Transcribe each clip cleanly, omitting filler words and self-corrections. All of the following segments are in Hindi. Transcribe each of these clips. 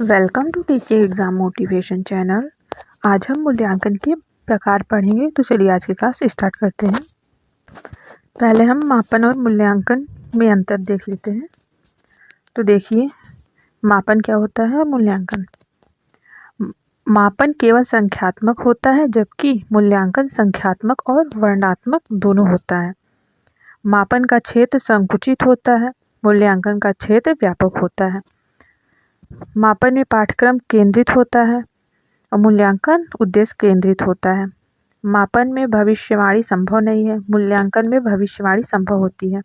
Welcome to teaching exam motivation channel. आज हम मूल्यांकन के प्रकार पढ़ेंगे। तो चलिए आज की क्लास स्टार्ट करते हैं। पहले हम मापन और मूल्यांकन में अंतर देख लेते हैं। तो देखिए, मापन क्या होता है, मूल्यांकन। मापन केवल संख्यात्मक होता है, जबकि मूल्यांकन संख्यात्मक और वर्णनात्मक दोनों होता है। मापन का क्षेत्र संकुचित होता है, मूल्यांकन का क्षेत्र व्यापक होता है। मापन में पाठ्यक्रम केंद्रित होता है और मूल्यांकन उद्देश्य केंद्रित होता है। मापन में भविष्यवाणी संभव नहीं है, मूल्यांकन में भविष्यवाणी संभव होती है।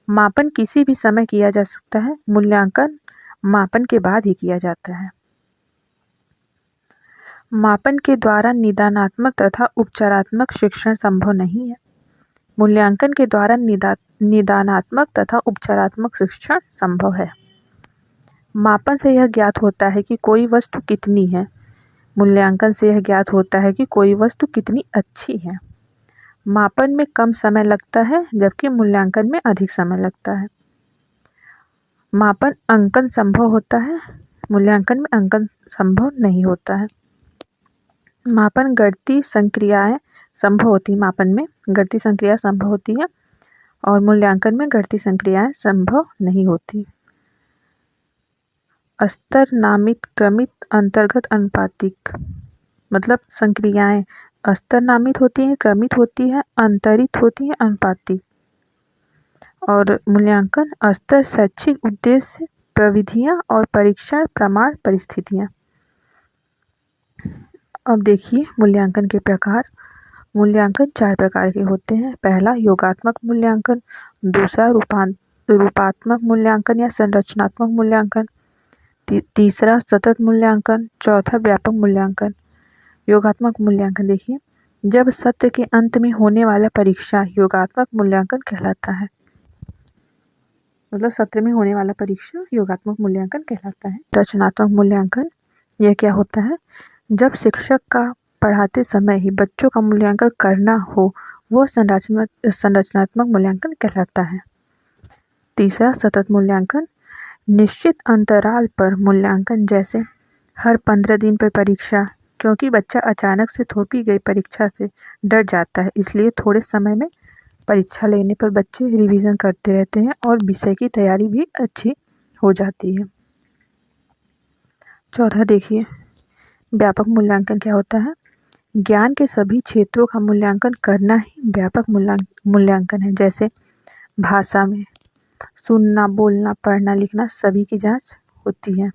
मापन किसी भी समय किया जा सकता है, मूल्यांकन मापन के बाद ही किया जाता है। मापन के द्वारा निदानात्मक तथा उपचारात्मक शिक्षण संभव नहीं है, मूल्यांकन के द्वारा निदानात्मक तथा उपचारात्मक शिक्षण संभव है। मापन से यह ज्ञात होता है कि कोई वस्तु कितनी है, मूल्यांकन से यह ज्ञात होता है कि कोई वस्तु कितनी अच्छी है। मापन में कम समय लगता है, जबकि मूल्यांकन में अधिक समय लगता है। मापन अंकन संभव होता है, मूल्यांकन में अंकन संभव नहीं होता है। मापन गणितीय संक्रियाएं संभव होती है, मापन में गणितीय संक्रिया संभव होती है और मूल्यांकन में गणितीय संक्रियाएं संभव नहीं होती। स्तर नामित, क्रमित, अंतर्गत, अनुपातिक, मतलब संक्रियाएं स्तर नामित होती हैं, क्रमित होती है, अंतरित होती है, अनुपातिक। और मूल्यांकन स्तर, शैक्षिक उद्देश्य, प्रविधियां और परीक्षण प्रमाण परिस्थितियां। अब देखिए मूल्यांकन के प्रकार। मूल्यांकन 4 प्रकार के होते हैं। पहला योगात्मक मूल्यांकन, दूसरा रूपात्मक मूल्यांकन या संरचनात्मक मूल्यांकन, तीसरा सतत मूल्यांकन, चौथा व्यापक मूल्यांकन। योगात्मक मूल्यांकन देखिए, जब सत्र के अंत में होने वाला परीक्षा योगात्मक मूल्यांकन कहलाता है। मतलब सत्र में होने वाला परीक्षा योगात्मक मूल्यांकन कहलाता है। रचनात्मक मूल्यांकन यह क्या होता है, जब शिक्षक का पढ़ाते समय ही बच्चों का मूल्यांकन करना हो, वो संरचनात्मक मूल्यांकन कहलाता है। तीसरा सतत मूल्यांकन, निश्चित अंतराल पर मूल्यांकन, जैसे हर 15 दिन पर परीक्षा, क्योंकि बच्चा अचानक से थोपी गई परीक्षा से डर जाता है, इसलिए थोड़े समय में परीक्षा लेने पर बच्चे रिवीजन करते रहते हैं और विषय की तैयारी भी अच्छी हो जाती है। चौथा देखिए, व्यापक मूल्यांकन क्या होता है, ज्ञान के सभी क्षेत्रों का मूल्यांकन करना ही व्यापक मूल्यांकन है। जैसे भाषा में सुनना, बोलना, पढ़ना, लिखना सभी की जांच होती है।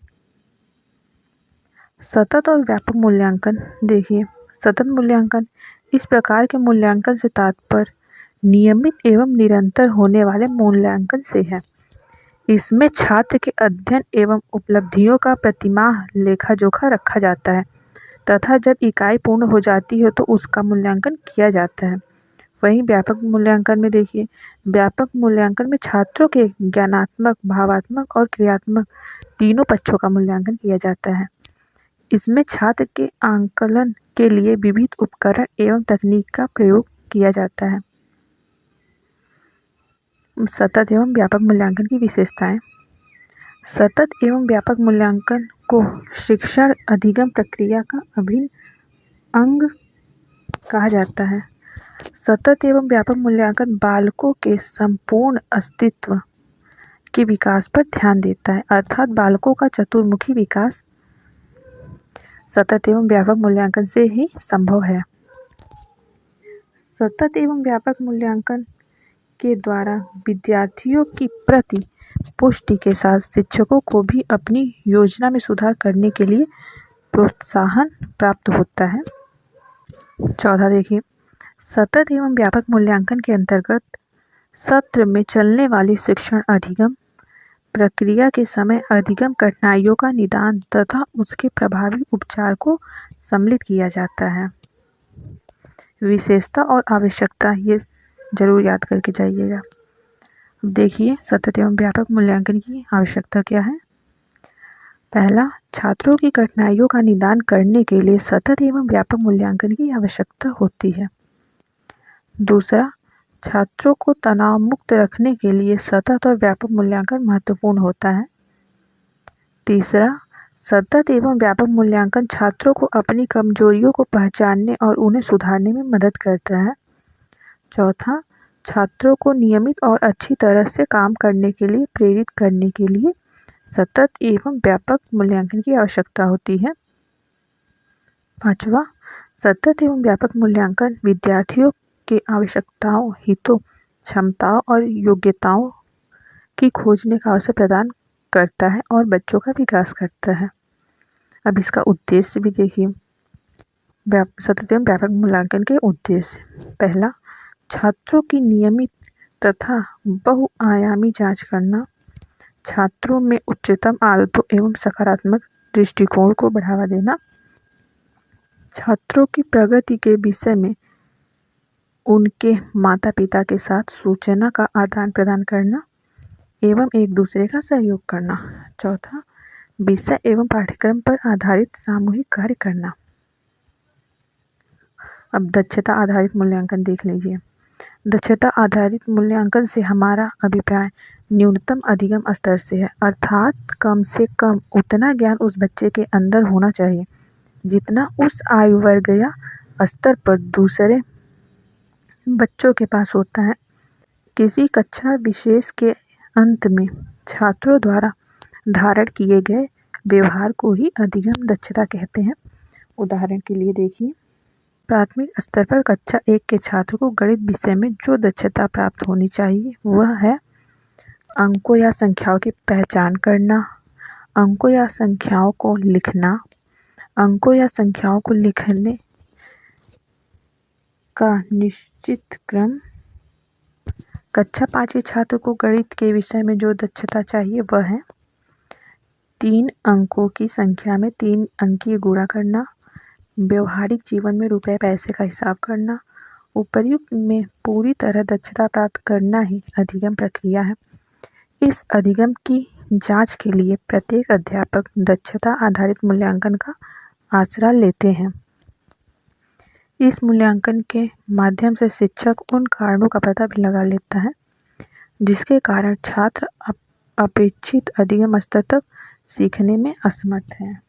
सतत और व्यापक मूल्यांकन देखिए, सतत मूल्यांकन, इस प्रकार के मूल्यांकन से तात्पर्य नियमित एवं निरंतर होने वाले मूल्यांकन से है। इसमें छात्र के अध्ययन एवं उपलब्धियों का प्रतिमाह लेखा जोखा रखा जाता है तथा जब इकाई पूर्ण हो जाती है तो उसका मूल्यांकन किया जाता है। वहीं व्यापक मूल्यांकन में देखिए, व्यापक मूल्यांकन में छात्रों के ज्ञानात्मक, भावात्मक और क्रियात्मक तीनों पक्षों का मूल्यांकन किया जाता है। इसमें छात्र के आंकलन के लिए विविध उपकरण एवं तकनीक का प्रयोग किया जाता है। सतत एवं व्यापक मूल्यांकन की विशेषताएं। सतत एवं व्यापक मूल्यांकन को शिक्षण अधिगम प्रक्रिया का अभिन्न अंग कहा जाता है। सतत एवं व्यापक मूल्यांकन बालकों के संपूर्ण अस्तित्व के विकास पर ध्यान देता है, अर्थात बालकों का चतुर्मुखी विकास सतत एवं व्यापक मूल्यांकन से ही संभव है। सतत एवं व्यापक मूल्यांकन के द्वारा विद्यार्थियों की प्रति पुष्टि के साथ शिक्षकों को भी अपनी योजना में सुधार करने के लिए प्रोत्साहन प्राप्त होता है। चौथा देखिए, सतत एवं व्यापक मूल्यांकन के अंतर्गत सत्र में चलने वाली शिक्षण अधिगम प्रक्रिया के समय अधिगम कठिनाइयों का निदान तथा उसके प्रभावी उपचार को सम्मिलित किया जाता है। विशेषता और आवश्यकता ये जरूर याद करके जाइएगा। देखिए सतत एवं व्यापक मूल्यांकन की आवश्यकता क्या है। पहला, छात्रों की कठिनाइयों का निदान करने के लिए सतत एवं व्यापक मूल्यांकन की आवश्यकता होती है। दूसरा, छात्रों को तनाव मुक्त रखने के लिए सतत और व्यापक मूल्यांकन महत्वपूर्ण होता है। तीसरा, सतत एवं व्यापक मूल्यांकन छात्रों को अपनी कमजोरियों को पहचानने और उन्हें सुधारने में मदद करता है। चौथा, छात्रों को नियमित और अच्छी तरह से काम करने के लिए प्रेरित करने के लिए सतत एवं व्यापक मूल्यांकन की आवश्यकता होती है। पांचवा, सतत एवं व्यापक मूल्यांकन विद्यार्थियों के आवश्यकताओं, हितों, क्षमताओं और योग्यताओं की खोजने का अवसर प्रदान करता है और बच्चों का विकास करता है। अब इसका उद्देश्य भी देखिए। सतत एवं व्यापक मूल्यांकन के उद्देश्य। पहला, छात्रों की नियमित तथा बहुआयामी जांच करना, छात्रों में उच्चतम आदतों एवं सकारात्मक दृष्टिकोण को बढ़ावा देना, छात्रों की प्रगति के विषय में उनके माता पिता के साथ सूचना का आदान प्रदान करना एवं एक दूसरे का सहयोग करना। चौथा, विषय एवं पाठ्यक्रम पर आधारित सामूहिक कार्य करना। अब दक्षता आधारित मूल्यांकन देख लीजिए। दक्षता आधारित मूल्यांकन से हमारा अभिप्राय न्यूनतम अधिगम स्तर से है, अर्थात कम से कम उतना ज्ञान उस बच्चे के अंदर होना चाहिए जितना उस आयु वर्ग या स्तर पर दूसरे बच्चों के पास होता है। किसी कक्षा विशेष के अंत में छात्रों द्वारा धारण किए गए व्यवहार को ही अधिगम दक्षता कहते हैं। उदाहरण के लिए देखिए, प्राथमिक स्तर पर कक्षा 1 के छात्र को गणित विषय में जो दक्षता प्राप्त होनी चाहिए वह है अंकों या संख्याओं की पहचान करना, अंकों या संख्याओं को लिखना, अंकों या संख्याओं को लिखने का निश्चित क्रम। कक्षा 5 के छात्र को गणित के विषय में जो दक्षता चाहिए वह है 3 अंकों की संख्या में 3 अंकीय गुणा करना, व्यवहारिक जीवन में रुपए पैसे का हिसाब करना। उपर्युक्त में पूरी तरह दक्षता प्राप्त करना ही अधिगम प्रक्रिया है। इस अधिगम की जांच के लिए प्रत्येक अध्यापक दक्षता आधारित मूल्यांकन का आसरा लेते हैं। इस मूल्यांकन के माध्यम से शिक्षक उन कारणों का पता भी लगा लेता है जिसके कारण छात्र अपेक्षित अधिगम स्तर तक सीखने में असमर्थ हैं।